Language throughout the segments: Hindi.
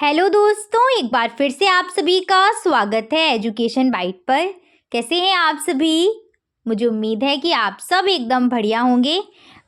हेलो दोस्तों, एक बार फिर से आप सभी का स्वागत है एजुकेशन बाइट पर। कैसे हैं आप सभी? मुझे उम्मीद है कि आप सब एकदम बढ़िया होंगे।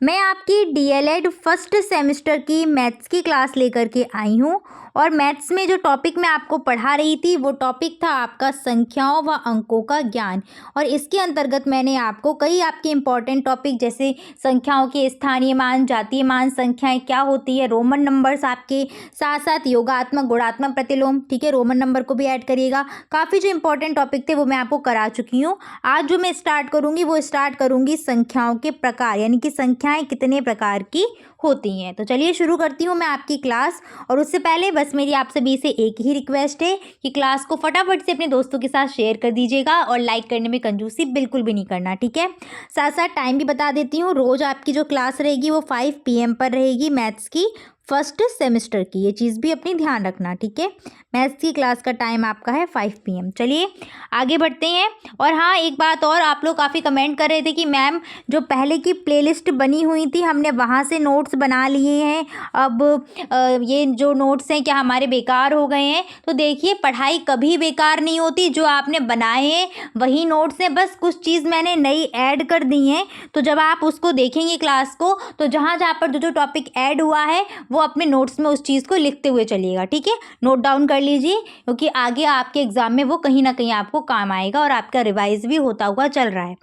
मैं आपकी डीएलएड फर्स्ट सेमेस्टर की मैथ्स की क्लास लेकर के आई हूँ और मैथ्स में जो टॉपिक मैं आपको पढ़ा रही थी वो टॉपिक था आपका संख्याओं व अंकों का ज्ञान। और इसके अंतर्गत मैंने आपको कई आपके इम्पॉर्टेंट टॉपिक जैसे संख्याओं के स्थानीय मान, जातीय मान, संख्याएं क्या होती है, रोमन नंबर्स, आपके साथ साथ योगात्मक, गुणात्मक, प्रतिलोम, ठीक है, रोमन नंबर को भी ऐड करिएगा। काफ़ी जो इंपॉर्टेंट टॉपिक थे वो मैं आपको करा चुकी हूँ। आज जो मैं स्टार्ट करूँगी वो स्टार्ट करूँगी संख्याओं के प्रकार, यानी कि संख्याएं कितने प्रकार की होती हैं। तो चलिए शुरू करती हूँ मैं आपकी क्लास। और उससे पहले बस मेरी आप सभी से एक ही रिक्वेस्ट है कि क्लास को फटाफट से अपने दोस्तों के साथ शेयर कर दीजिएगा और लाइक करने में कंजूसी बिल्कुल भी नहीं करना, ठीक है। साथ साथ टाइम भी बता देती हूँ, रोज़ आपकी जो क्लास रहेगी वो 5 PM पर रहेगी मैथ्स की फर्स्ट सेमेस्टर की। ये चीज़ भी अपनी ध्यान रखना, ठीक है। मैथ्स की क्लास का टाइम आपका है 5 PM। चलिए आगे बढ़ते हैं। और हाँ, एक बात और, आप लोग काफ़ी कमेंट कर रहे थे कि मैम जो पहले की प्लेलिस्ट बनी हुई थी हमने वहाँ से नोट्स बना लिए हैं, अब ये जो नोट्स हैं क्या हमारे बेकार हो गए हैं? तो देखिए, पढ़ाई कभी बेकार नहीं होती। जो आपने बनाए हैं वही नोट्स हैं, बस कुछ चीज़ मैंने नई ऐड कर दी हैं। तो जब आप उसको देखेंगे क्लास को, तो जहाँ जहाँ पर जो जो टॉपिक ऐड हुआ है वो अपने नोट्स में उस चीज़ को लिखते हुए चलिएगा, ठीक है। नोट डाउन कर लीजिए, क्योंकि आगे आपके एग्जाम में वो कहीं ना कहीं आपको काम आएगा और आपका रिवाइज भी होता हुआ चल रहा है।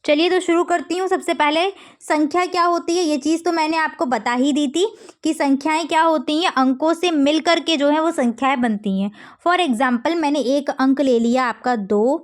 चलिए तो शुरू करती हूँ। सबसे पहले संख्या क्या होती है, ये चीज़ तो मैंने आपको बता ही दी थी कि संख्याएं क्या होती हैं, अंकों से मिल कर के जो है वो संख्याएं बनती हैं। फॉर एग्जाम्पल मैंने एक अंक ले लिया आपका 2,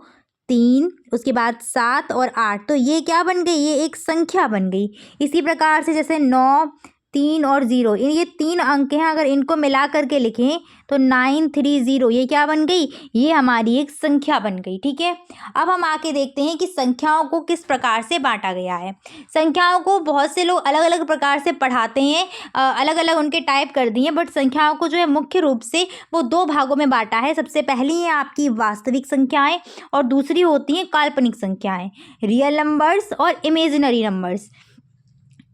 3, उसके बाद 7 और 8, तो ये क्या बन गई, ये एक संख्या बन गई। इसी प्रकार से जैसे 9, 3 और 0, ये 3 अंक हैं, अगर इनको मिला करके लिखें तो 930, ये क्या बन गई, ये हमारी एक संख्या बन गई, ठीक है। अब हम आके देखते हैं कि संख्याओं को किस प्रकार से बांटा गया है। संख्याओं को बहुत से लोग अलग अलग प्रकार से पढ़ाते हैं, अलग अलग उनके टाइप कर दिए, बट संख्याओं को जो है मुख्य रूप से वो 2 भागों में बांटा है। सबसे पहली है आपकी वास्तविक संख्याएं और दूसरी होती हैं काल्पनिक संख्याएं, रियल नंबर्स और इमेजिनरी नंबर्स।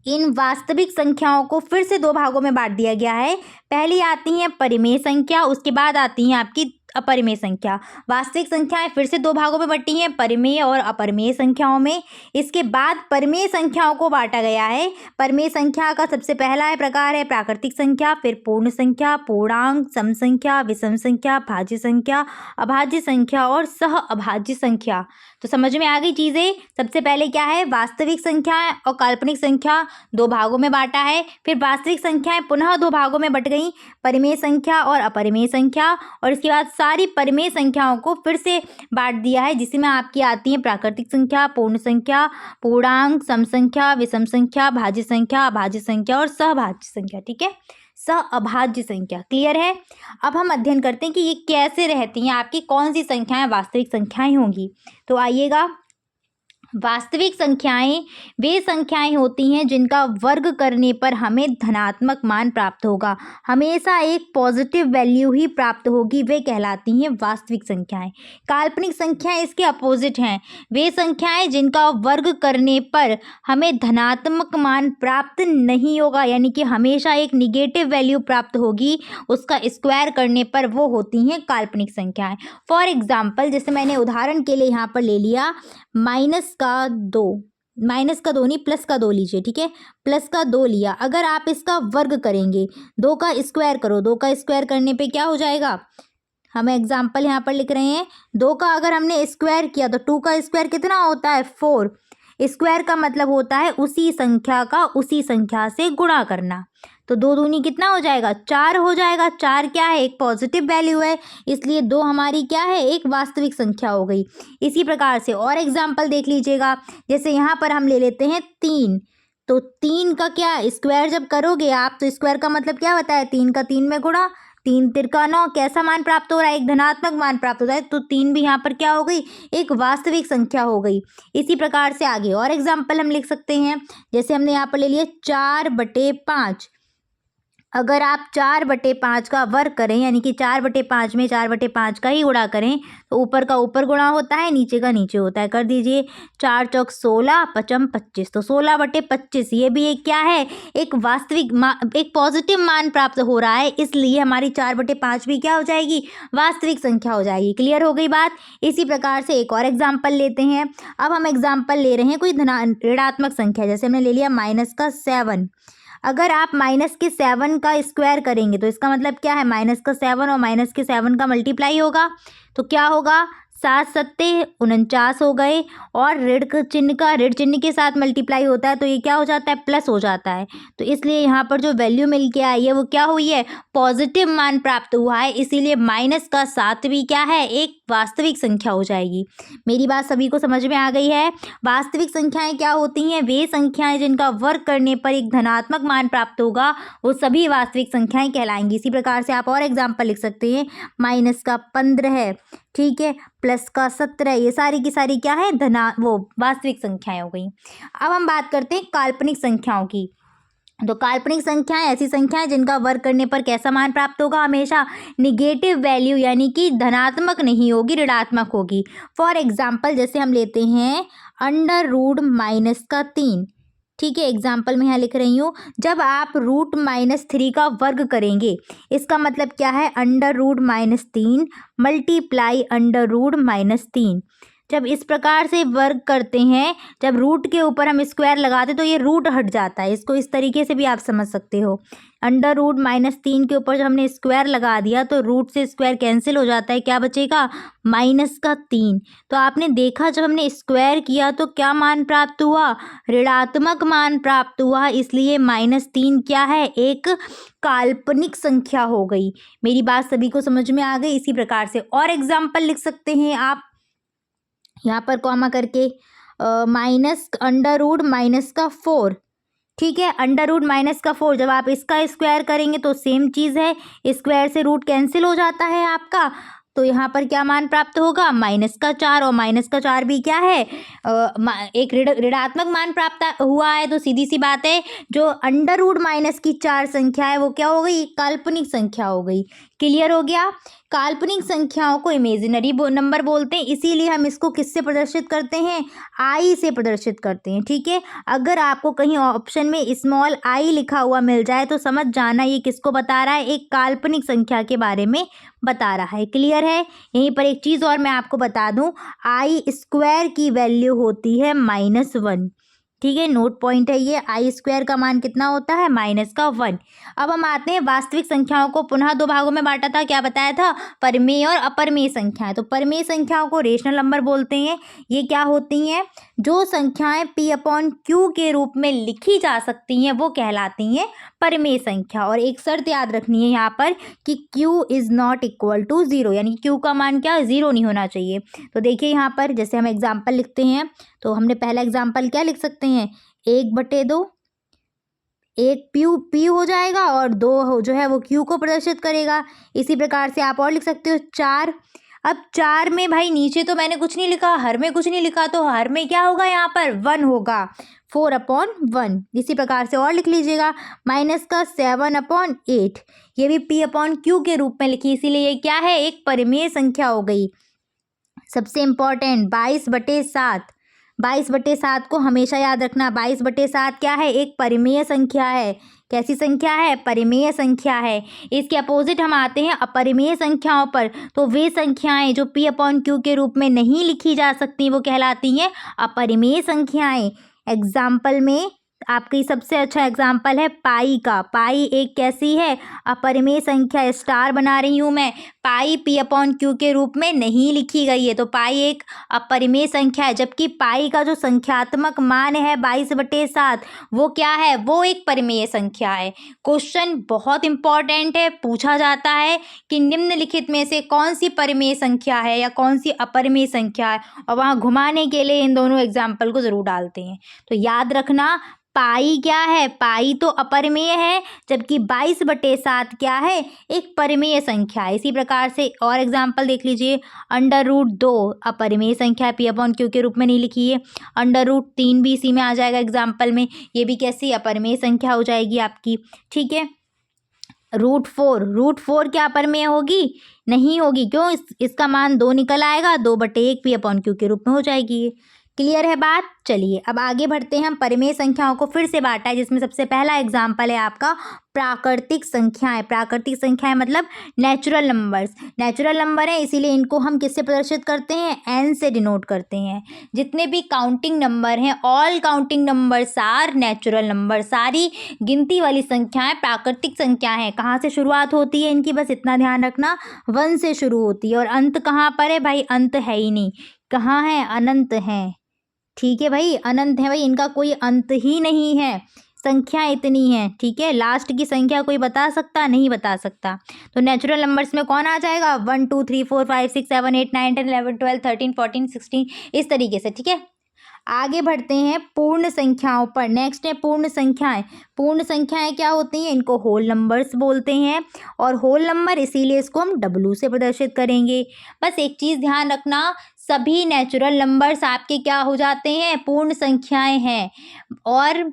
इन वास्तविक संख्याओं को फिर से 2 भागों में बांट दिया गया है। पहली आती है परिमेय संख्या, उसके बाद आती हैं आपकी अपरिमेय संख्या। वास्तविक संख्याएं फिर से 2 भागों में बटी हैं, परिमेय और अपरिमेय संख्याओं में। इसके बाद परिमेय संख्याओं को बांटा गया है। परिमेय संख्या का सबसे पहला प्रकार है प्राकृतिक संख्या, फिर पूर्ण संख्या, पूर्णांक, सम संख्या, विषम संख्या, भाज्य संख्या, अभाज्य संख्या और सह अभाज्य संख्या। तो समझ में आ गई चीज़ें। सबसे पहले क्या है, वास्तविक संख्याएं और काल्पनिक संख्या 2 भागों में बांटा है। फिर वास्तविक संख्याएं पुनः 2 भागों में बट गई, परिमेय संख्या और अपरिमेय संख्या। और इसके बाद सारी परिमेय संख्याओं को फिर से बांट दिया है, जिसमें आपकी आती हैं प्राकृतिक संख्या, पूर्ण संख्या, पूर्णांक, सम संख्या, विषम संख्या, भाज्य संख्या, अभाज्य संख्या और सहभाज्य संख्या, ठीक है, सहअभाज्य संख्या। क्लियर है। अब हम अध्ययन करते हैं कि ये कैसे रहती हैं, आपकी कौन सी संख्याएं वास्तविक संख्याएं होंगी। तो आइएगा, वास्तविक संख्याएं वे संख्याएं होती हैं जिनका वर्ग करने पर हमें धनात्मक मान प्राप्त होगा, हमेशा एक पॉजिटिव वैल्यू ही प्राप्त होगी, वे कहलाती हैं वास्तविक संख्याएं। काल्पनिक संख्याएं इसके अपोजिट हैं, वे संख्याएं जिनका वर्ग करने पर हमें धनात्मक मान प्राप्त नहीं होगा, यानी कि हमेशा एक निगेटिव वैल्यू प्राप्त होगी उसका स्क्वायर करने पर, वो होती हैं काल्पनिक संख्याएं। फॉर एग्जाम्पल, जैसे मैंने उदाहरण के लिए यहाँ पर ले लिया -2, -2 नहीं, +2 लीजिए, ठीक है, +2 लिया। अगर आप इसका वर्ग करेंगे, 2 का स्क्वायर करो, 2 का स्क्वायर करने पे क्या हो जाएगा, हम एग्जाम्पल यहाँ पर लिख रहे हैं, 2 का अगर हमने स्क्वायर किया तो 2 का स्क्वायर कितना होता है, 4। स्क्वायर का मतलब होता है उसी संख्या का उसी संख्या से गुणा करना। तो 2 दूनी कितना हो जाएगा, 4 हो जाएगा। 4 क्या है, एक पॉजिटिव वैल्यू है, इसलिए 2 हमारी क्या है, एक वास्तविक संख्या हो गई। इसी प्रकार से और एग्जाम्पल देख लीजिएगा, जैसे यहाँ पर हम ले लेते हैं 3। तो 3 का क्या स्क्वायर जब करोगे आप, तो स्क्वायर का मतलब क्या होता है, 3 का 3 में गुणा, 3 तिरका 9, कैसा मान प्राप्त हो रहा है, एक धनात्मक मान प्राप्त होता है। तो 3 भी यहाँ पर क्या हो गई, एक वास्तविक संख्या हो गई। इसी प्रकार से आगे और एग्जाम्पल हम लिख सकते हैं, जैसे हमने यहाँ पर ले लिया 4/5। अगर आप 4/5 का वर्ग करें, यानी कि 4/5 में 4/5 का ही गुणा करें, तो ऊपर का ऊपर गुणा होता है, नीचे का नीचे होता है। कर दीजिए, 4 चौक 16, पचम 25, तो 16/25 ये भी एक क्या है, एक वास्तविक एक पॉजिटिव मान प्राप्त हो रहा है, इसलिए हमारी 4/5 भी क्या हो जाएगी, वास्तविक संख्या हो जाएगी। क्लियर हो गई बात। इसी प्रकार से एक और एग्जाम्पल लेते हैं। अब हम एग्जाम्पल ले रहे हैं कोई ऋणात्मक संख्या, जैसे हमने ले लिया -7। अगर आप -7 का स्क्वायर करेंगे तो इसका मतलब क्या है, -7 और -7 का मल्टीप्लाई होगा, तो क्या होगा, 7 सत्ते 49 हो गए, और ऋण चिन्ह के साथ मल्टीप्लाई होता है तो ये क्या हो जाता है, प्लस हो जाता है। तो इसलिए यहाँ पर जो वैल्यू मिल के आई है वो क्या हुई है, पॉजिटिव मान प्राप्त हुआ है, इसीलिए -7 भी क्या है, एक वास्तविक संख्या हो जाएगी। मेरी बात सभी को समझ में आ गई है। वास्तविक संख्याएं क्या होती हैं, वे संख्याएं जिनका वर्ग करने पर एक धनात्मक मान प्राप्त होगा, वो सभी वास्तविक संख्याएं कहलाएंगी। इसी प्रकार से आप और एग्जाम्पल लिख सकते हैं, -15 है, ठीक है, +17, ये सारी की सारी क्या है, वास्तविक संख्याएं हो गई। अब हम बात करते हैं काल्पनिक संख्याओं की। तो काल्पनिक संख्याएं ऐसी संख्याएं जिनका वर्ग करने पर कैसा मान प्राप्त होगा, हमेशा निगेटिव वैल्यू, यानी कि धनात्मक नहीं होगी, ऋणात्मक होगी। फॉर एग्जाम्पल जैसे हम लेते हैं √-3, ठीक है, एग्जाम्पल में यहाँ लिख रही हूँ। जब आप √-3 का वर्ग करेंगे, इसका मतलब क्या है, √-3 मल्टीप्लाई √-3। जब इस प्रकार से वर्ग करते हैं, जब रूट के ऊपर हम स्क्वायर लगाते तो ये रूट हट जाता है, इसको इस तरीके से भी आप समझ सकते हो। √-3 के ऊपर जब हमने स्क्वायर लगा दिया तो रूट से स्क्वायर कैंसिल हो जाता है, क्या बचेगा, -3। तो आपने देखा जब हमने स्क्वायर किया तो क्या मान प्राप्त हुआ, ऋणात्मक मान प्राप्त हुआ, इसलिए -3 क्या है, एक काल्पनिक संख्या हो गई। मेरी बात सभी को समझ में आ गई। इसी प्रकार से और एग्जाम्पल लिख सकते हैं आप, यहाँ पर कॉमा करके, -√-4, ठीक है, √-4, जब आप इसका स्क्वायर करेंगे तो सेम चीज़ है, स्क्वायर से रूट कैंसिल हो जाता है आपका, तो यहाँ पर क्या मान प्राप्त होगा, -4, और -4 भी क्या है, एक ऋणात्मक मान प्राप्त हुआ है। तो सीधी सी बात है, जो √-4 संख्या है वो क्या हो गई, काल्पनिक संख्या हो गई। क्लियर हो गया। काल्पनिक संख्याओं को इमेजिनरी नंबर बोलते हैं, इसीलिए हम इसको किससे प्रदर्शित करते हैं, आई से प्रदर्शित करते हैं, ठीक है। अगर आपको कहीं ऑप्शन में स्मॉल आई लिखा हुआ मिल जाए तो समझ जाना ये किसको बता रहा है, एक काल्पनिक संख्या के बारे में बता रहा है। क्लियर है। यहीं पर एक चीज़ और मैं आपको बता दूं, i² की वैल्यू होती है -1, ठीक है, नोट पॉइंट है ये, i² का मान कितना होता है, -1। अब हम आते हैं वास्तविक संख्याओं को पुनः दो भागों में बांटा था, क्या बताया था, परिमेय और अपरिमेय संख्याएं। तो परिमेय संख्याओं को रेशनल नंबर बोलते हैं। ये क्या होती हैं, जो संख्याएं P/Q के रूप में लिखी जा सकती हैं वो कहलाती हैं परिमेय संख्या। और एक शर्त याद रखनी है यहाँ पर कि Q is not equal to 0, यानी Q का मान क्या, 0 नहीं होना चाहिए। तो देखिए यहाँ पर जैसे हम एग्जाम्पल लिखते हैं, तो हमने पहला एग्जाम्पल क्या लिख सकते हैं, 1/2, एक P हो जाएगा और 2 जो है वो Q को प्रदर्शित करेगा। इसी प्रकार से आप और लिख सकते हो 4। अब 4 में भाई नीचे तो मैंने कुछ नहीं लिखा, हर में कुछ नहीं लिखा, तो हर में क्या होगा, यहाँ पर 1 होगा, 4/1। इसी प्रकार से और लिख लीजिएगा, -7/8, ये भी P/Q के रूप में लिखी, इसीलिए ये क्या है, एक परिमेय संख्या हो गई। सबसे इम्पॉर्टेंट 22/7, 22/7 को हमेशा याद रखना। 22/7 क्या है, एक परिमेय संख्या है। कैसी संख्या है, परिमेय संख्या है। इसके अपोजिट हम आते हैं अपरिमेय संख्याओं पर। तो वे संख्याएं जो P/Q के रूप में नहीं लिखी जा सकती वो कहलाती हैं अपरिमेय संख्याएं। एग्जाम्पल में आपकी सबसे अच्छा एग्जाम्पल है पाई का। पाई एक कैसी है, अपरिमेय संख्या, स्टार बना रही हूँ मैं। पाई P/Q के रूप में नहीं लिखी गई है, तो पाई एक अपरिमेय संख्या है। जबकि पाई का जो संख्यात्मक मान है 22/7, वो क्या है, वो एक परिमेय संख्या है। क्वेश्चन बहुत इंपॉर्टेंट है, पूछा जाता है कि निम्नलिखित में से कौन सी परिमेय संख्या है या कौन सी अपरिमेय संख्या है, और वहाँ घुमाने के लिए इन दोनों एग्जाम्पल को जरूर डालते हैं। तो याद रखना, पाई क्या है, पाई तो अपरिमेय है, जबकि 22/7 क्या है, एक परिमेय संख्या है। इसी प्रकार से और एग्जाम्पल देख लीजिए, √2 अपरिमेय संख्या P/Q के रूप में नहीं लिखी है। √3 भी इसी में आ जाएगा एग्जाम्पल में, ये भी कैसी अपरिमेय संख्या हो जाएगी आपकी, ठीक है। रूट 4 क्या प्रमेय होगी? नहीं होगी। क्यों? इसका मान 2 निकल आएगा, 2/1 p/q के रूप में हो जाएगी ये। क्लियर है बात? चलिए अब आगे बढ़ते हैं। हम परिमेय संख्याओं को फिर से बांटा है, जिसमें सबसे पहला एग्जाम्पल है आपका प्राकृतिक संख्याएं। प्राकृतिक संख्याएं मतलब नेचुरल नंबर्स। नेचुरल नंबर है, इसीलिए इनको हम किससे प्रदर्शित करते हैं? n से डिनोट करते हैं। जितने भी काउंटिंग नंबर हैं, all counting numbers are natural number. सारी गिनती वाली संख्याएं प्राकृतिक संख्या हैं। कहाँ से शुरुआत होती है इनकी? बस इतना ध्यान रखना, 1 से शुरू होती है। और अंत कहाँ पर है भाई? अंत है ही नहीं। कहाँ है? अनंत है। ठीक है भाई, अनंत है भाई, इनका कोई अंत ही नहीं है। संख्या इतनी है, ठीक है। लास्ट की संख्या कोई बता सकता? नहीं बता सकता। तो नेचुरल नंबर्स में कौन आ जाएगा? 1 2 3 4 5 6 7 8 9 10 11 12 13 14 16, इस तरीके से, ठीक है। आगे बढ़ते हैं पूर्ण संख्याओं पर। नेक्स्ट है पूर्ण संख्याएं। पूर्ण संख्याएं क्या होती हैं? इनको होल नंबर्स बोलते हैं, और होल नंबर इसीलिए इसको हम W से प्रदर्शित करेंगे। बस एक चीज़ ध्यान रखना, सभी नेचुरल नंबर्स आपके क्या हो जाते हैं? पूर्ण संख्याएं हैं। और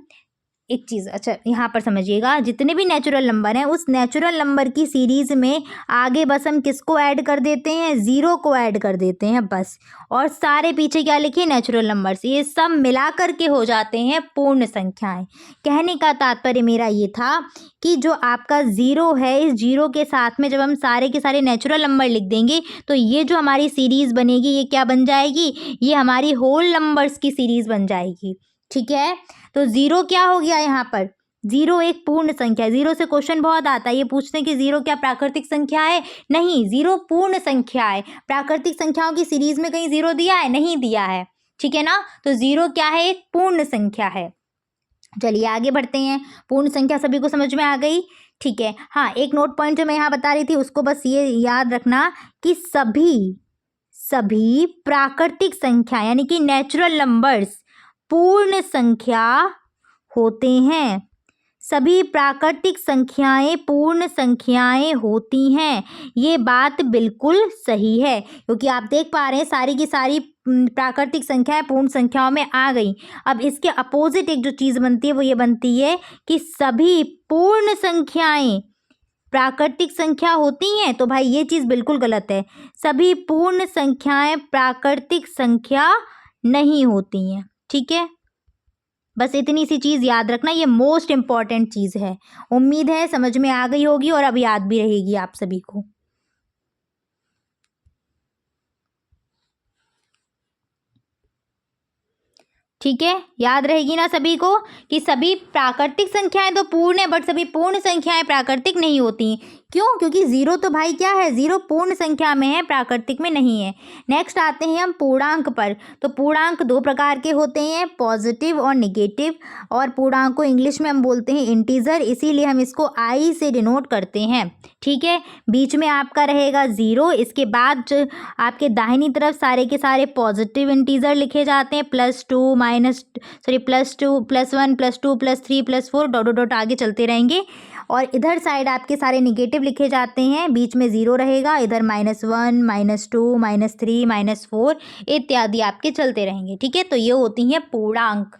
एक चीज़, अच्छा यहाँ पर समझिएगा, जितने भी नेचुरल नंबर हैं उस नेचुरल नंबर की सीरीज़ में आगे बस हम किसको ऐड कर देते हैं? 0 को ऐड कर देते हैं बस। और सारे पीछे क्या लिखे? Natural numbers. ये सब मिला कर के हो जाते हैं पूर्ण संख्याएं। कहने का तात्पर्य मेरा ये था कि जो आपका 0 है, इस 0 के साथ में जब हम सारे के सारे नेचुरल नंबर लिख देंगे तो ये जो हमारी सीरीज़ बनेगी ये क्या बन जाएगी? ये हमारी होल नंबर्स की सीरीज़ बन जाएगी, ठीक है। तो 0 क्या हो गया यहाँ पर? 0 एक पूर्ण संख्या है। 0 से क्वेश्चन बहुत आता है, ये पूछते हैं कि 0 क्या प्राकृतिक संख्या है? नहीं, 0 पूर्ण संख्या है। प्राकृतिक संख्याओं की सीरीज में कहीं 0 दिया है? नहीं दिया है, ठीक है ना। तो 0 क्या है? एक पूर्ण संख्या है। चलिए आगे बढ़ते हैं। पूर्ण संख्या सभी को समझ में आ गई, ठीक है। हाँ, एक नोट पॉइंट जो मैं यहाँ बता रही थी उसको बस ये याद रखना कि सभी प्राकृतिक संख्या यानी कि नेचुरल नंबर्स पूर्ण संख्या होते हैं। सभी प्राकृतिक संख्याएं पूर्ण संख्याएं होती हैं। ये बात बिल्कुल सही है, क्योंकि आप देख पा रहे हैं सारी की सारी प्राकृतिक संख्याएं पूर्ण संख्याओं में आ गई। अब इसके अपोजिट एक जो चीज़ बनती है वो ये बनती है कि सभी पूर्ण संख्याएं प्राकृतिक संख्या होती हैं। तो भाई ये चीज़ बिल्कुल गलत है। सभी पूर्ण संख्याएं प्राकृतिक संख्या नहीं होती हैं, ठीक है। बस इतनी सी चीज़ याद रखना, ये मोस्ट इम्पॉर्टेंट चीज़ है। उम्मीद है समझ में आ गई होगी और अब याद भी रहेगी आप सभी को। ठीक है, याद रहेगी ना सभी को कि सभी प्राकृतिक संख्याएं तो पूर्ण है, बट सभी पूर्ण संख्याएं प्राकृतिक नहीं होती। क्यों? क्योंकि 0 तो भाई क्या है? 0 पूर्ण संख्या में है, प्राकृतिक में नहीं है। नेक्स्ट आते हैं हम पूर्णांक पर। तो पूर्णांक 2 प्रकार के होते हैं, पॉजिटिव और नेगेटिव। और पूर्णांक को इंग्लिश में हम बोलते हैं इंटीजर, इसीलिए हम इसको I से डिनोट करते हैं, ठीक है। बीच में आपका रहेगा 0, इसके बाद आपके दाहिनी तरफ सारे के सारे पॉजिटिव इंटीजर लिखे जाते हैं, +2 +2 +1 +2 +3 +4 डॉट डॉट आगे चलते रहेंगे। और इधर साइड आपके सारे निगेटिव लिखे जाते हैं, बीच में 0 रहेगा, इधर -1 -2 -3 -4 इत्यादि आपके चलते रहेंगे, ठीक है। तो ये होती हैं पूर्णांक।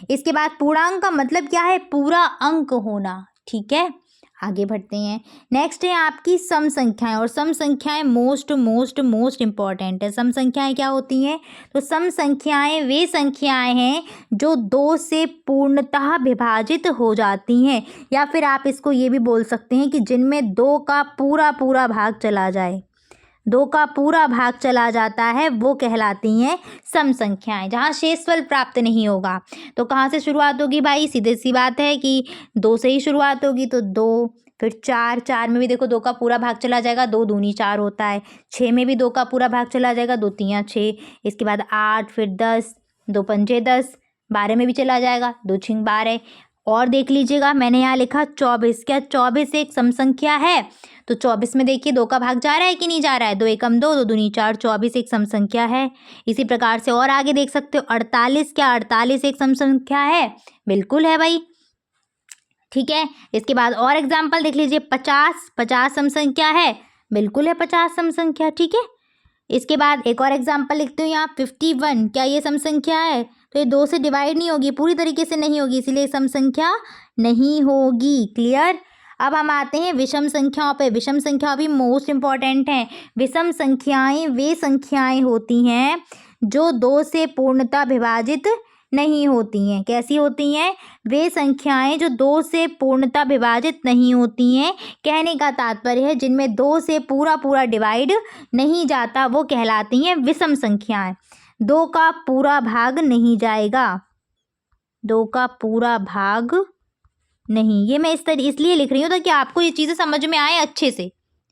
इसके बाद पूर्णांक का मतलब क्या है? पूरा अंक होना, ठीक है। आगे बढ़ते हैं। नेक्स्ट है आपकी सम संख्याएं, और सम संख्याएं मोस्ट इम्पॉर्टेंट है। सम संख्याएं क्या होती हैं? तो सम संख्याएं वे संख्याएं हैं जो 2 से पूर्णतः विभाजित हो जाती हैं, या फिर आप इसको ये भी बोल सकते हैं कि जिनमें 2 का पूरा भाग चला जाए, 2 का पूरा भाग चला जाता है, वो कहलाती हैं सम संख्याएं, जहाँ शेषफल प्राप्त नहीं होगा। तो कहाँ से शुरुआत होगी भाई? सीधे सी बात है कि 2 से ही शुरुआत होगी। तो 2, फिर 4 में भी देखो 2 का पूरा भाग चला जाएगा, 2 दूनी 4 होता है। 6 में भी 2 का पूरा भाग चला जाएगा, 2 तियां 6। इसके बाद 8, फिर 10, 2 पंजे 10। 12 में भी चला जाएगा, 2 छिंग 12। और देख लीजिएगा मैंने यहाँ लिखा 24। क्या 24 एक सम संख्या है? तो 24 में देखिए 2 का भाग जा रहा है कि नहीं जा रहा है? 2 एकम 2, 2 दूनी 4, 24 एक सम संख्या है। इसी प्रकार से और आगे देख सकते हो 48। क्या 48 एक सम संख्या है? बिल्कुल है भाई, ठीक है। इसके बाद और एग्जाम्पल देख लीजिए, 50 सम संख्या है, बिल्कुल है 50 सम संख्या, ठीक है। इसके बाद एक और एग्जाम्पल लिखते हो यहाँ 51। क्या ये सम संख्या है? तो ये 2 से डिवाइड नहीं होगी, पूरी तरीके से नहीं होगी, इसीलिए सम संख्या नहीं होगी। क्लियर? अब हम आते हैं विषम संख्याओं पे। विषम संख्या भी मोस्ट इम्पॉर्टेंट हैं। विषम संख्याएं वे संख्याएं होती हैं जो 2 से पूर्णतः विभाजित नहीं होती हैं। कैसी होती हैं? वे संख्याएं जो 2 से पूर्णतः विभाजित नहीं होती हैं। कहने का तात्पर्य है जिनमें 2 से पूरा डिवाइड नहीं जाता, वो कहलाती हैं विषम संख्याएं। 2 का पूरा भाग नहीं जाएगा, 2 का पूरा भाग नहीं। ये मैं इसलिए लिख रही हूँ ताकि आपको ये चीज़ें समझ में आए अच्छे से।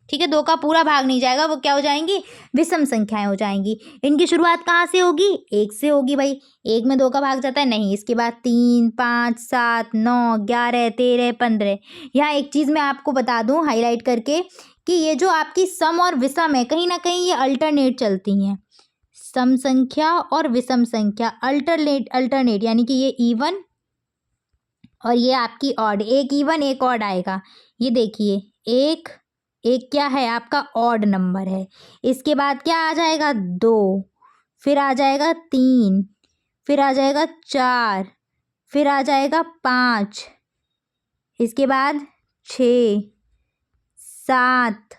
ठीक है, 2 का पूरा भाग नहीं जाएगा, वो क्या हो जाएंगी? विषम संख्याएं हो जाएंगी। इनकी शुरुआत कहाँ से होगी? 1 से होगी भाई। 1 में 2 का भाग जाता है नहीं। इसके बाद 3, 5, 7, 9, 11, 13, 15। यहाँ एक चीज़ मैं आपको बता दूँ हाईलाइट करके कि ये जो आपकी सम और विषम है, कहीं ना कहीं ये अल्टरनेट चलती हैं। सम संख्या और विषम संख्या अल्टरनेट, यानी कि ये इवन और ये आपकी ऑड। एक इवन एक ऑड आएगा। ये देखिए, एक क्या है? आपका ऑड नंबर है। इसके बाद क्या आ जाएगा? 2, फिर आ जाएगा 3, फिर आ जाएगा 4, फिर आ जाएगा 5, इसके बाद 6, 7,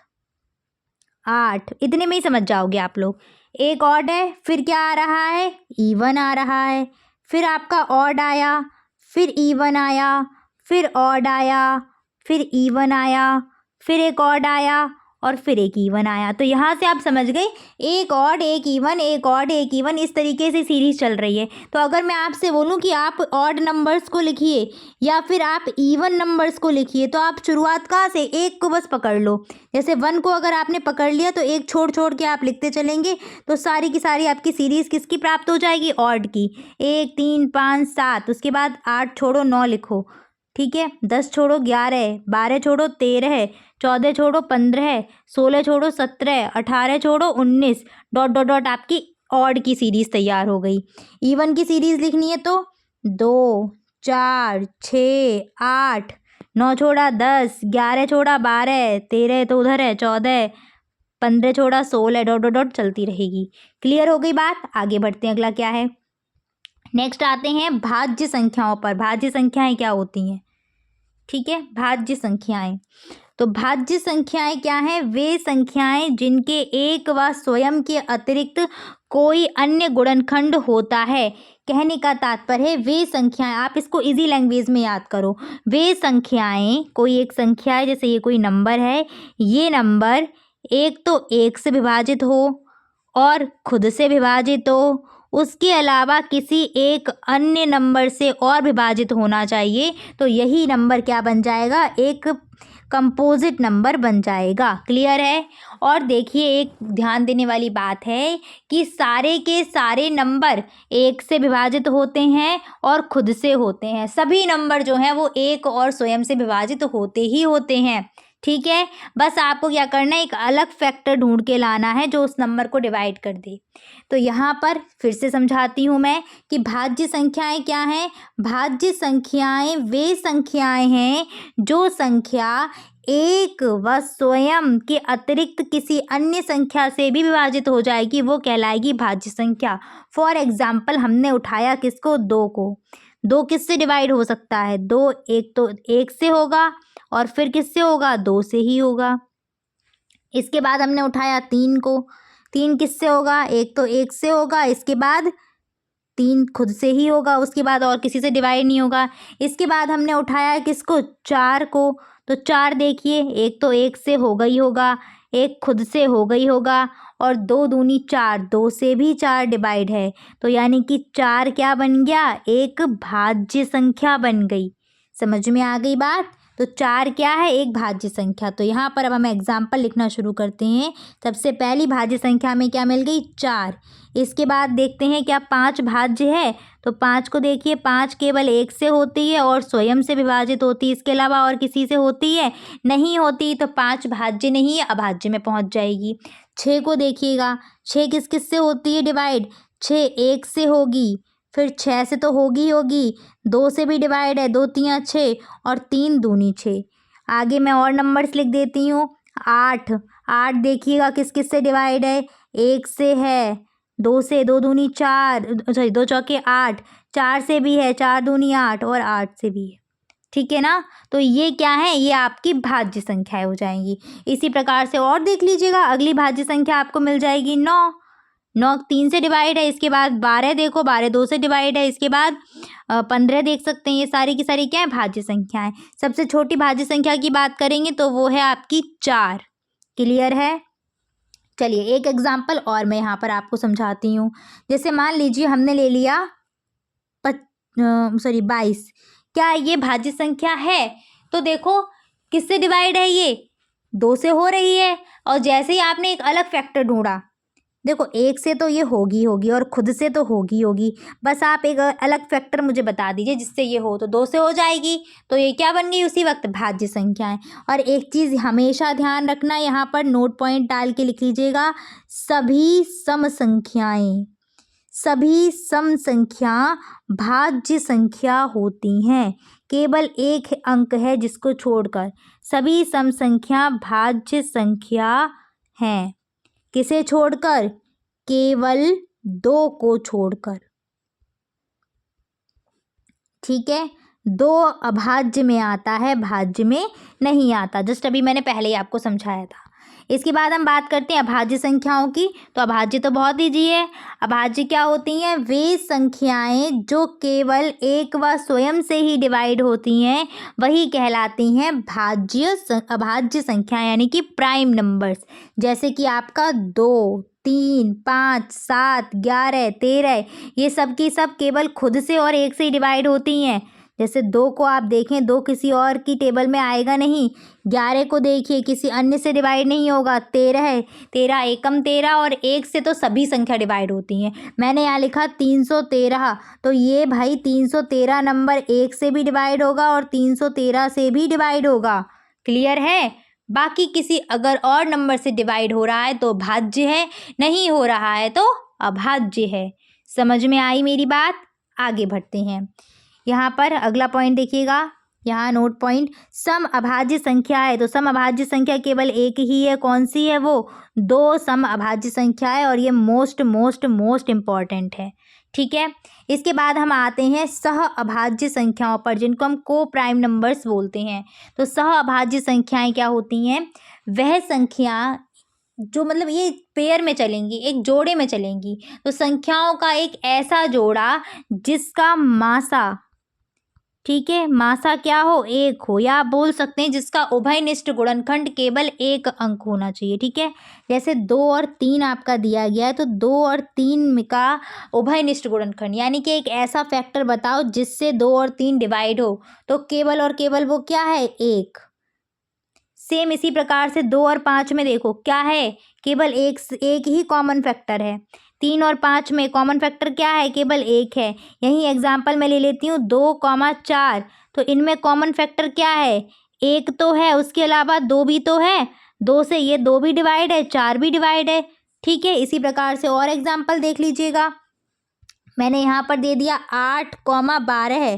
8। इतने में ही समझ जाओगे आप लोग। एक ऑड है, फिर क्या आ रहा है? इवन आ रहा है। फिर आपका ऑड आया, फिर इवन आया, फिर ऑड आया, फिर इवन आया, फिर एक ऑड आया और फिर एक इवन आया। तो यहाँ से आप समझ गए, एक ऑड एक इवन, एक ऑड एक इवन, इस तरीके से सीरीज चल रही है। तो अगर मैं आपसे बोलूँ कि आप ऑड नंबर्स को लिखिए या फिर आप इवन नंबर्स को लिखिए, तो आप शुरुआत कहाँ से? 1 को बस पकड़ लो। जैसे 1 को अगर आपने पकड़ लिया तो 1 छोड़ छोड़ के आप लिखते चलेंगे, तो सारी की सारी आपकी सीरीज़ किसकी प्राप्त हो जाएगी? ऑड की। 1, 3, 5, 7, उसके बाद 8 छोड़ो 9 लिखो। ठीक है, 10 छोड़ो 11, 12 छोड़ो 13, 14 छोड़ो 15, 16 छोड़ो 17, 18 छोड़ो 19, डॉट डॉट डॉट आपकी ऑड की सीरीज़ तैयार हो गई। इवन की सीरीज़ लिखनी है तो 2, 4, 6, 8, 9 छोड़ा 10, 11 छोड़ा 12, 13 तो उधर है 14, 15 छोड़ा 16, डॉट डॉट डॉट चलती रहेगी। क्लियर हो गई बात? आगे बढ़ते हैं, अगला क्या है? नेक्स्ट आते हैं भाज्य संख्याओं पर। भाज्य संख्याएं क्या होती हैं? ठीक है, भाज्य संख्याएं। तो भाज्य संख्याएं क्या हैं? वे संख्याएं जिनके एक व स्वयं के अतिरिक्त कोई अन्य गुणनखंड होता है। कहने का तात्पर्य है वे संख्याएं, आप इसको इजी लैंग्वेज में याद करो। वे संख्याएं, कोई एक संख्या है, जैसे ये कोई नंबर है, ये नंबर एक तो 1 से विभाजित हो और खुद से विभाजित हो, उसके अलावा किसी एक अन्य नंबर से और विभाजित होना चाहिए, तो यही नंबर क्या बन जाएगा? एक कंपोजिट नंबर बन जाएगा। क्लियर है? और देखिए, एक ध्यान देने वाली बात है कि सारे के सारे नंबर 1 से विभाजित होते हैं और खुद से होते हैं। सभी नंबर जो हैं वो 1 और स्वयं से विभाजित होते ही होते हैं। ठीक है, बस आपको क्या करना है? एक अलग फैक्टर ढूंढ के लाना है जो उस नंबर को डिवाइड कर दे। तो यहाँ पर फिर से समझाती हूँ मैं कि भाज्य संख्याएं क्या हैं। भाज्य संख्याएं वे संख्याएं हैं जो संख्या एक व स्वयं के अतिरिक्त किसी अन्य संख्या से भी विभाजित हो जाएगी, वो कहलाएगी भाज्य संख्या। फॉर एग्जाम्पल, हमने उठाया किसको? 2 को। 2 किससे डिवाइड हो सकता है? 2 एक तो 1 से होगा और फिर किससे होगा? 2 से ही होगा। इसके बाद हमने उठाया 3 को। 3 किससे होगा? एक तो 1 से होगा, इसके बाद 3 खुद से ही होगा, उसके बाद और किसी से डिवाइड नहीं होगा। इसके बाद हमने उठाया किसको? 4 को। तो 4 देखिए, एक तो 1 से होगा ही होगा, एक खुद से होगा ही होगा, और 2 दूनी 4, 2 से भी 4 डिवाइड है, तो यानी कि 4 क्या बन गया? एक भाज्य संख्या बन गई। समझ में आ गई बात? तो 4 क्या है? एक भाज्य संख्या। तो यहाँ पर अब हम एग्जाम्पल लिखना शुरू करते हैं। सबसे पहली भाज्य संख्या में क्या मिल गई? 4। इसके बाद देखते हैं क्या 5 भाज्य है? तो 5 को देखिए, 5 केवल 1 से होती है और स्वयं से विभाजित होती है, इसके अलावा और किसी से होती है? नहीं होती, तो 5 भाज्य नहीं है, अभाज्य में पहुँच जाएगी। 6 को देखिएगा, 6 किस किस से होती है डिवाइड? 6 1 से होगी, फिर 6 से तो होगी, 2 से भी डिवाइड है, 2 3 6 और 3 दूनी 6। आगे मैं और नंबर्स लिख देती हूँ। 8 देखिएगा किस किस से डिवाइड है? 1 से है, 2 से, 2 दूनी 4, सॉरी 2 चौके 8, 4 से भी है, 4 दूनी 8 और 8 से भी है। ठीक है ना। तो ये क्या है, ये आपकी भाज्य संख्याएं हो जाएंगी। इसी प्रकार से और देख लीजिएगा, अगली भाज्य संख्या आपको मिल जाएगी 9। 9 3 से डिवाइड है, इसके बाद 12 देखो, 12 2 से डिवाइड है, इसके बाद 15 देख सकते हैं। ये सारी की सारी क्या है, भाज्य संख्याएं। सबसे छोटी भाज्य संख्या की बात करेंगे तो वो है आपकी 4। क्लियर है। चलिए एक एग्जाम्पल और मैं यहाँ पर आपको समझाती हूँ। जैसे मान लीजिए हमने ले लिया 22। क्या ये भाज्य संख्या है? तो देखो किससे डिवाइड है, ये 2 से हो रही है। और जैसे ही आपने एक अलग फैक्टर ढूंढा, देखो 1 से तो ये होगी और खुद से तो होगी, बस आप एक अलग फैक्टर मुझे बता दीजिए जिससे ये हो, तो 2 से हो जाएगी। तो ये क्या बन गई उसी वक्त, भाज्य संख्याएं। और एक चीज़ हमेशा ध्यान रखना, यहाँ पर नोट पॉइंट डाल के लिख लीजिएगा, सभी सम संख्याएं, सभी सम संख्या भाज्य संख्या होती हैं। केवल एक अंक है जिसको छोड़कर, सभी सम संख्या भाज्य संख्या हैं। किसे छोड़कर? केवल 2 को छोड़कर। ठीक है, 2 अभाज्य में आता है, भाज्य में नहीं आता। जस्ट अभी मैंने पहले ही आपको समझाया था। इसके बाद हम बात करते हैं अभाज्य संख्याओं की। तो अभाज्य तो बहुत ईजी है। अभाज्य क्या होती हैं? वे संख्याएं जो केवल एक व स्वयं से ही डिवाइड होती हैं वही कहलाती हैं अभाज्य संख्याएं, यानी कि प्राइम नंबर्स। जैसे कि आपका 2, 3, 5, 7, 11, 13, ये सब की सब केवल खुद से और एक से ही डिवाइड होती हैं। जैसे 2 को आप देखें, 2 किसी और की टेबल में आएगा नहीं। 11 को देखिए, किसी अन्य से डिवाइड नहीं होगा। 13 है, 13 एकम 13, और 1 से तो सभी संख्या डिवाइड होती हैं। मैंने यहाँ लिखा 313, तो ये भाई 313 नंबर 1 से भी डिवाइड होगा और 313 से भी डिवाइड होगा। क्लियर है। बाकी किसी अगर और नंबर से डिवाइड हो रहा है तो भाज्य है, नहीं हो रहा है तो अभाज्य है। समझ में आई मेरी बात? आगे बढ़ते हैं। यहाँ पर अगला पॉइंट देखिएगा, यहाँ नोट पॉइंट, सम अभाज्य संख्या है। तो सम अभाज्य संख्या केवल एक ही है। कौन सी है वो? 2 सम अभाज्य संख्या है, और ये मोस्ट इम्पॉर्टेंट है। ठीक है। इसके बाद हम आते हैं सह अभाज्य संख्याओं पर, जिनको हम को प्राइम नंबर्स बोलते हैं। तो सह अभाज्य संख्याएं क्या होती हैं? वह संख्या जो मतलब ये पेयर में चलेंगी, एक जोड़े में चलेंगी। तो संख्याओं का एक ऐसा जोड़ा जिसका मासा, ठीक है, मासा क्या हो? 1 हो, या आप बोल सकते हैं जिसका उभयनिष्ठ गुणनखंड केवल 1 अंक होना चाहिए। ठीक है। जैसे 2 और 3 आपका दिया गया है, तो 2 और 3 का उभयनिष्ठ गुणनखंड, यानी कि एक ऐसा फैक्टर बताओ जिससे 2 और 3 डिवाइड हो। तो केवल और केवल वो क्या है? 1। सेम इसी प्रकार से 2 और 5 में देखो क्या है? केवल एक ही कॉमन फैक्टर है। 3 और 5 में कॉमन फैक्टर क्या है? केवल 1 है। यही एग्जाम्पल मैं ले लेती हूँ 2, 4, तो इनमें कॉमन फैक्टर क्या है? 1 तो है, उसके अलावा 2 भी तो है। 2 से ये 2 भी डिवाइड है, 4 भी डिवाइड है। ठीक है। इसी प्रकार से और एग्जाम्पल देख लीजिएगा, मैंने यहाँ पर दे दिया 8, 12 है।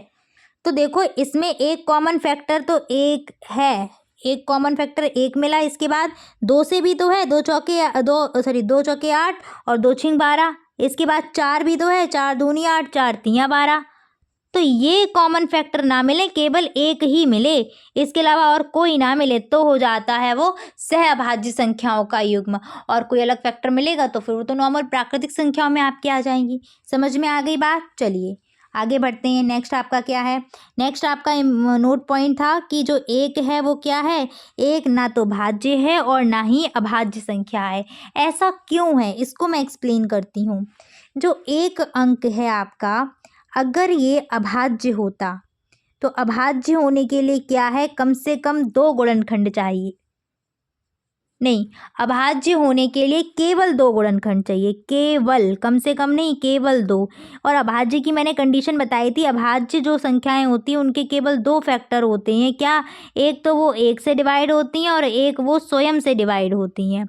तो देखो इसमें एक कॉमन फैक्टर तो 1 है, एक कॉमन फैक्टर 1 मिला। इसके बाद 2 से भी तो है, 2 चौके 8 और 2 छिंग 12। इसके बाद 4 भी तो है, 4 दूनी 8, 4 तियाँ 12। तो ये कॉमन फैक्टर ना मिले, केवल एक ही मिले, इसके अलावा और कोई ना मिले, तो हो जाता है वो सहअभाज्य संख्याओं का युग्म। और कोई अलग फैक्टर मिलेगा तो फिर वो तो नॉर्मल प्राकृतिक संख्याओं में आपके आ जाएंगी। समझ में आ गई बात? चलिए आगे बढ़ते हैं। नेक्स्ट आपका क्या है? नेक्स्ट आपका नोट पॉइंट था कि जो 1 है वो क्या है? 1 ना तो भाज्य है और ना ही अभाज्य संख्या है। ऐसा क्यों है इसको मैं एक्सप्लेन करती हूँ। जो 1 अंक है आपका, अगर ये अभाज्य होता तो अभाज्य होने के लिए क्या है? कम से कम 2 गुणनखंड चाहिए। नहीं, अभाज्य होने के लिए केवल 2 गुणनखंड चाहिए, केवल, कम से कम नहीं, केवल 2। और अभाज्य की मैंने कंडीशन बताई थी, अभाज्य जो संख्याएं होती हैं उनके केवल 2 फैक्टर होते हैं। क्या? एक तो वो 1 से डिवाइड होती हैं और एक वो स्वयं से डिवाइड होती हैं।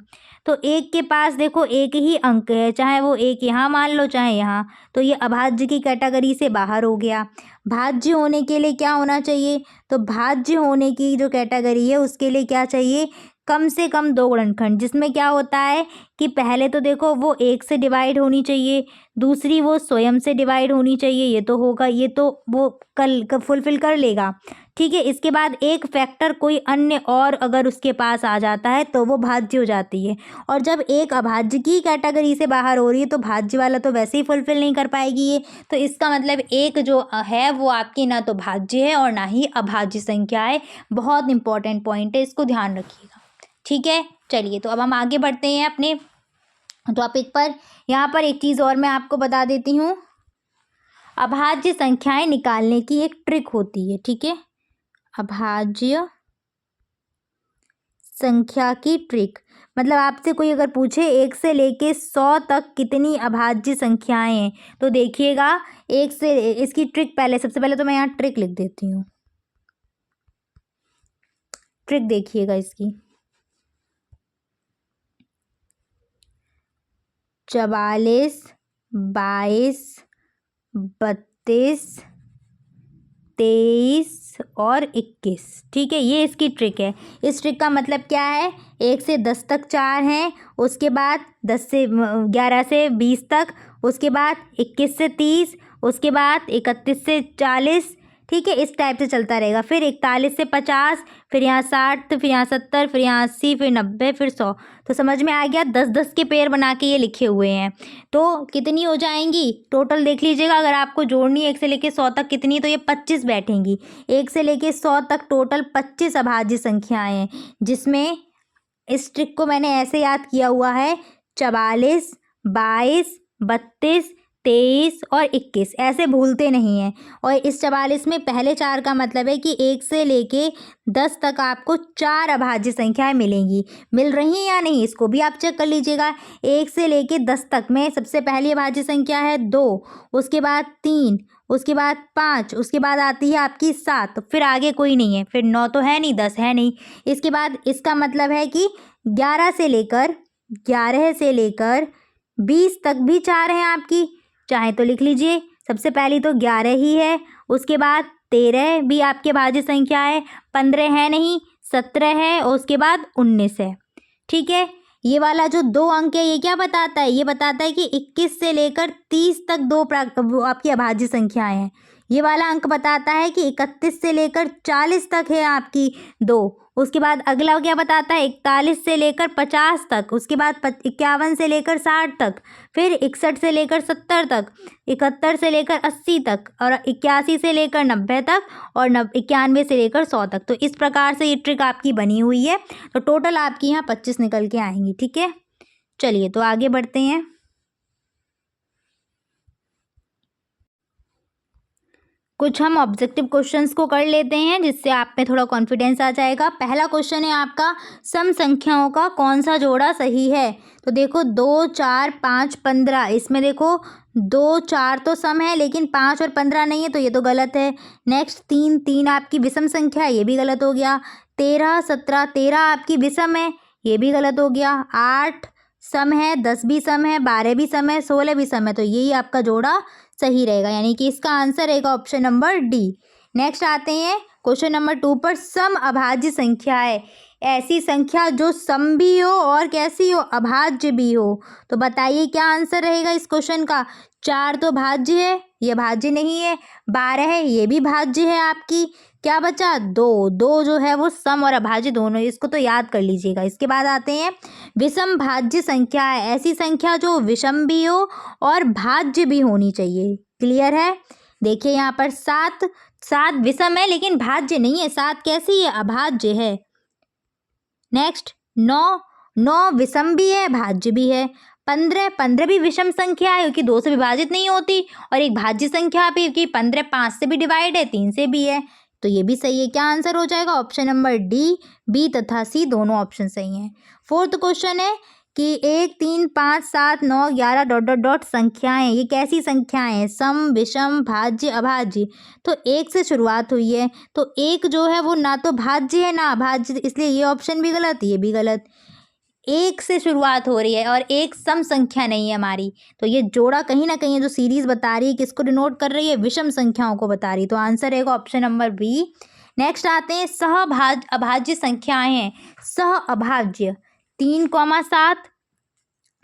तो 1 के पास देखो एक ही अंक है, चाहे वो 1 यहाँ मान लो चाहे यहाँ, तो ये अभाज्य की कैटेगरी से बाहर हो गया। भाज्य होने के लिए क्या होना चाहिए? तो भाज्य होने की जो कैटेगरी है उसके लिए क्या चाहिए? कम से कम 2 गुणनखंड, जिसमें क्या होता है कि पहले तो देखो वो 1 से डिवाइड होनी चाहिए, दूसरी वो स्वयं से डिवाइड होनी चाहिए, ये तो होगा, ये तो वो कल फुलफिल कर लेगा, ठीक है। इसके बाद एक फैक्टर कोई अन्य और अगर उसके पास आ जाता है तो वो भाज्य हो जाती है, और जब एक अभाज्य की कैटेगरी से बाहर हो रही है तो भाज्य वाला तो वैसे ही फुलफिल नहीं कर पाएगी ये। तो इसका मतलब एक जो है वो आपकी ना तो भाज्य है और ना ही अभाज्य संख्या है। बहुत इंपॉर्टेंट पॉइंट है, इसको ध्यान रखिएगा, ठीक है। चलिए तो अब हम आगे बढ़ते हैं अपने टॉपिक पर। यहाँ पर एक चीज़ और मैं आपको बता देती हूँ, अभाज्य संख्याएं निकालने की एक ट्रिक होती है, ठीक है। अभाज्य संख्या की ट्रिक मतलब आपसे कोई अगर पूछे 1 से लेके 100 तक कितनी अभाज्य संख्याएं हैं, तो देखिएगा 1 से इसकी ट्रिक पहले, सबसे पहले तो मैं यहाँ ट्रिक लिख देती हूँ। ट्रिक देखिएगा इसकी, 44, 22, 32, 23 और 21, ठीक है। ये इसकी ट्रिक है। इस ट्रिक का मतलब क्या है, 1 से 10 तक 4 हैं, उसके बाद 11 से 20 तक, उसके बाद 21 से 30, उसके बाद 31 से 40, ठीक है। इस टाइप से चलता रहेगा। फिर 41 से 50, फिर यहाँ 60, फिर यहाँ 70, फिर यहाँ 80, फिर 90, फिर 100। तो समझ में आ गया, 10-10 के पेयर बना के ये लिखे हुए हैं। तो कितनी हो जाएंगी टोटल देख लीजिएगा, अगर आपको जोड़नी है 1 से लेके 100 तक कितनी, तो ये 25 बैठेंगी। 1 से लेके 100 तक टोटल 25 अभाज्य संख्याएं हैं, जिसमें इस ट्रिक को मैंने ऐसे याद किया हुआ है, 44, 22, 32, 23 और 21, ऐसे भूलते नहीं हैं। और इस 44 में पहले 4 का मतलब है कि 1 से लेके 10 तक आपको 4 अभाज्य संख्याएं मिलेंगी। मिल रही हैं या नहीं, इसको भी आप चेक कर लीजिएगा। 1 से लेके 10 तक में सबसे पहली अभाज्य संख्या है 2, उसके बाद 3, उसके बाद 5, उसके बाद आती है आपकी 7, फिर आगे कोई नहीं है, फिर 9 तो है नहीं, 10 है नहीं। इसके बाद इसका मतलब है कि 11 से लेकर 20 तक भी 4 हैं आपकी, चाहे तो लिख लीजिए। सबसे पहली तो 11 ही है, उसके बाद 13 भी आपके भाज्य संख्या है, 15 है नहीं, 17 है, और उसके बाद 19 है, ठीक है। ये वाला जो 2 अंक है ये क्या बताता है, ये बताता है कि 21 से लेकर 30 तक 2 आपकी अभाज्य संख्याएं हैं। ये वाला अंक बताता है कि 31 से लेकर 40 तक है आपकी 2। उसके बाद अगला क्या बताता है, 41 से लेकर 50 तक, उसके बाद 51 से लेकर 60 तक, फिर 61 से लेकर 70 तक, 71 से लेकर 80 तक, और 81 से लेकर 90 तक, और 91 से लेकर 100 तक। तो इस प्रकार से ये ट्रिक आपकी बनी हुई है। तो टोटल आपकी यहाँ 25 निकल के आएंगी, ठीक है। चलिए तो आगे बढ़ते हैं। कुछ हम ऑब्जेक्टिव क्वेश्चंस को कर लेते हैं, जिससे आप में थोड़ा कॉन्फिडेंस आ जाएगा। पहला क्वेश्चन है आपका, सम संख्याओं का कौन सा जोड़ा सही है। तो देखो 2, 4, 5, 15, इसमें देखो 2, 4 तो सम है, लेकिन 5 और 15 नहीं है, तो ये तो गलत है। नेक्स्ट 3, 3 आपकी विषम संख्या है, ये भी गलत हो गया। 13, 17, 13 आपकी विषम है, ये भी गलत हो गया। 8 सम है, 10 भी सम है, 12 भी सम है, 16 भी सम है, तो यही आपका जोड़ा सही रहेगा, यानी कि इसका आंसर रहेगा ऑप्शन नंबर डी। नेक्स्ट आते हैं क्वेश्चन नंबर 2 पर, सम अभाज्य संख्या है ऐसी संख्या जो सम भी हो और कैसी हो, अभाज्य भी हो। तो बताइए क्या आंसर रहेगा इस क्वेश्चन का। 4 तो भाज्य है, ये भाज्य नहीं है। 12 है, ये भी भाज्य है आपकी। क्या बचा, 2, 2 जो है वो सम और अभाज्य दोनों, इसको तो याद कर लीजिएगा। इसके बाद आते हैं विषम भाज्य संख्या है ऐसी संख्या जो विषम भी हो और भाज्य भी होनी चाहिए। क्लियर है, देखिए यहाँ पर 7 विषम है लेकिन भाज्य नहीं है। 7 कैसी है, अभाज्य है। नेक्स्ट 9 विषम भी है, भाज्य भी है। 15 भी विषम संख्या है क्योंकि 2 से विभाजित नहीं होती, और एक भाज्य संख्या भी क्योंकि 15 5 से भी डिवाइड है, 3 से भी है, तो ये भी सही है। क्या आंसर हो जाएगा, ऑप्शन नंबर डी, बी तथा सी दोनों ऑप्शन सही हैं। फोर्थ क्वेश्चन है कि 1, 3, 5, 7, 9, 11 डॉट डॉट डॉट संख्याएं, ये कैसी संख्याएं हैं, सम, विषम, भाज्य, अभाज्य। तो 1 से शुरुआत हुई है, तो 1 जो है वो ना तो भाज्य है ना अभाज्य, इसलिए ये ऑप्शन भी गलत, ये भी गलत। 1 से शुरुआत हो रही है और 1 सम संख्या नहीं है हमारी, तो ये जोड़ा कहीं ना कहीं जो सीरीज बता रही है किसको डिनोट कर रही है, विषम संख्याओं को बता रही है। तो आंसर रहेगा ऑप्शन नंबर बी। नेक्स्ट आते हैं अभाज्य संख्याएं हैं। अभाज्य 3,7,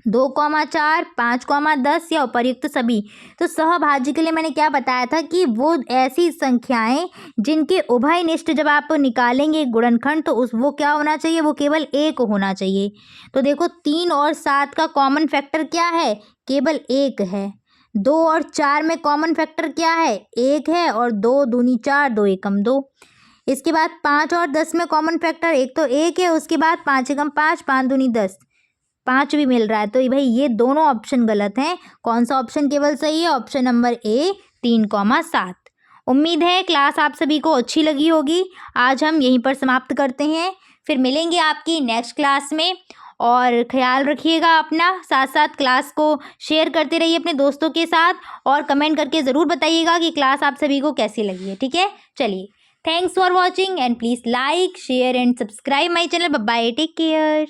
2,4, 5,10 या उपर्युक्त सभी। तो सहभाज्य के लिए मैंने क्या बताया था कि वो ऐसी संख्याएं जिनके उभयनिष्ठ जब आप निकालेंगे गुणनखंड तो वो क्या होना चाहिए, वो केवल 1 होना चाहिए। तो देखो 3 और 7 का कॉमन फैक्टर क्या है, केवल 1 है। 2 और 4 में कॉमन फैक्टर क्या है, 1 है, और 2 दूनी 4, 2 एकम 2। इसके बाद 5 और 10 में कॉमन फैक्टर एक तो 1 है, उसके बाद 5 एकम 5, 5 दूनी 10, 5 भी मिल रहा है। तो भाई ये दोनों ऑप्शन गलत हैं। कौन सा ऑप्शन केवल सही है, ऑप्शन नंबर ए 3,7। उम्मीद है क्लास आप सभी को अच्छी लगी होगी। आज हम यहीं पर समाप्त करते हैं, फिर मिलेंगे आपकी नेक्स्ट क्लास में। और ख्याल रखिएगा अपना, साथ साथ क्लास को शेयर करते रहिए अपने दोस्तों के साथ, और कमेंट करके ज़रूर बताइएगा कि क्लास आप सभी को कैसी लगी है। ठीक है, चलिए, thanks for watching and please like share and subscribe my channel. Bye bye, take care.